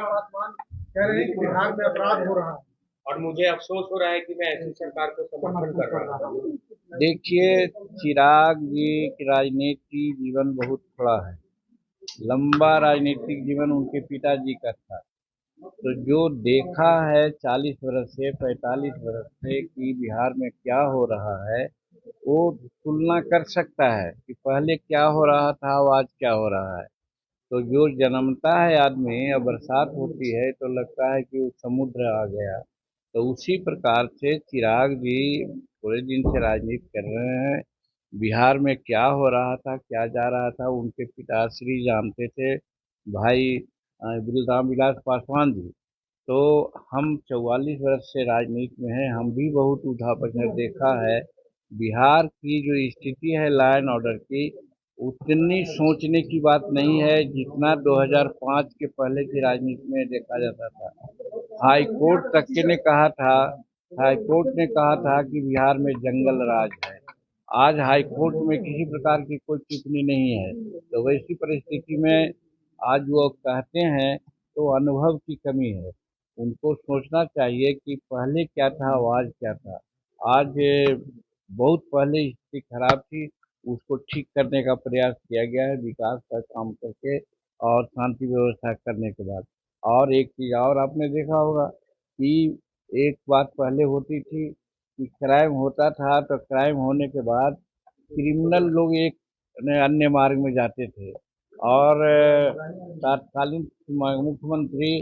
पासवान कह रहे हैं कि बिहार में अपराध हो रहा है और मुझे अफसोस हो रहा है कि मैं ऐसी सरकार को समर्थन कर रहा हूँ। देखिए, चिराग जी की राजनीति जीवन बहुत थोड़ा है। लंबा राजनीतिक जीवन उनके पिताजी का था। तो जो देखा है 40 वर्ष से 45 वर्ष से कि बिहार में क्या हो रहा है, वो तुलना कर सकता है कि पहले क्या हो रहा था और आज क्या हो रहा है। तो जो जन्मता है आदमी और बरसात होती है तो लगता है कि वो समुद्र आ गया। तो उसी प्रकार से चिराग जी पूरे दिन से राजनीति कर रहे हैं। बिहार में क्या हो रहा था, क्या जा रहा था, उनके पिताश्री जानते थे, भाई विलास विलास पासवान जी। तो हम 44 वर्ष से राजनीति में हैं, हम भी बहुत उठापटक देखा है। बिहार की जो स्थिति है लॉ एंड ऑर्डर की, उतनी सोचने की बात नहीं है जितना 2005 के पहले की राजनीति में देखा जाता था। हाई कोर्ट तक के ने कहा था, हाई कोर्ट ने कहा था कि बिहार में जंगल राज है। आज हाई कोर्ट में किसी प्रकार की कोई टिप्पणी नहीं है। तो वैसी परिस्थिति में आज वो कहते हैं तो अनुभव की कमी है। उनको सोचना चाहिए कि पहले क्या था और आज क्या था। आज बहुत पहले स्थिति खराब थी, उसको ठीक करने का प्रयास किया गया है विकास का काम करके और शांति व्यवस्था करने के बाद। और एक चीज़ और आपने देखा होगा कि एक बात पहले होती थी कि क्राइम होता था तो क्राइम होने के बाद क्रिमिनल लोग एक अन्य मार्ग में जाते थे और तत्कालीन मुख्यमंत्री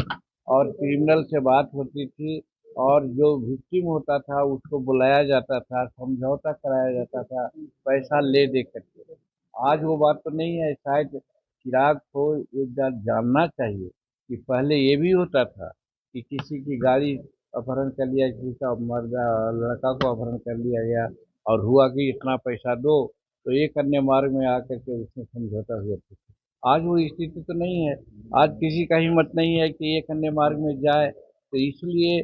और क्रिमिनल से बात होती थी और जो विक्टिम होता था उसको बुलाया जाता था, समझौता कराया जाता था पैसा ले दे करके। आज वो बात तो नहीं है। शायद चिराग को एक बात जानना चाहिए कि पहले ये भी होता था कि किसी की गाड़ी अपहरण कर लिया, किसी का मर्द लड़का को अपहरण कर लिया गया और हुआ कि इतना पैसा दो, तो एक अन्य मार्ग में आकर के उसमें समझौता हुआ था। आज वो स्थिति तो नहीं है। आज किसी का हिम्मत नहीं है कि एक अन्य मार्ग में जाए। तो इसलिए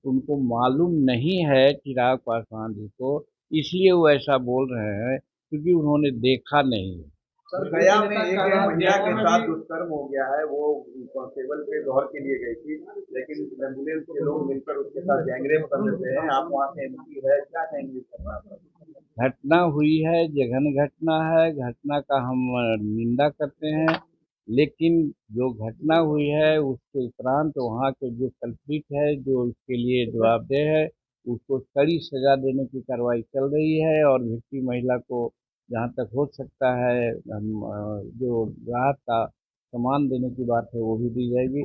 उनको मालूम नहीं है चिराग पासवान जी को, इसलिए वो ऐसा बोल रहे हैं क्योंकि उन्होंने देखा नहीं है। सर, गया में एक महिला के साथ दुष्कर्म हो गया है। वो कांस्टेबल के गौर के लिए गई थी, लेकिन एम्बुलेंस के लोग मिलकर उसके साथ गैंगरेप कर देते हैं। आप वहाँ के एमपी है, क्या कहेंगे इस घटना पर? घटना हुई है, जघन्य घटना है, घटना का हम निंदा करते हैं। लेकिन जो घटना हुई है उसके उपरांत वहाँ के जो कल्प्रिट है, जो इसके लिए जवाबदेह है, उसको कड़ी सजा देने की कार्रवाई चल रही है और विक्टिम महिला को जहाँ तक हो सकता है जो राहत का सामान देने की बात है वो भी दी जाएगी।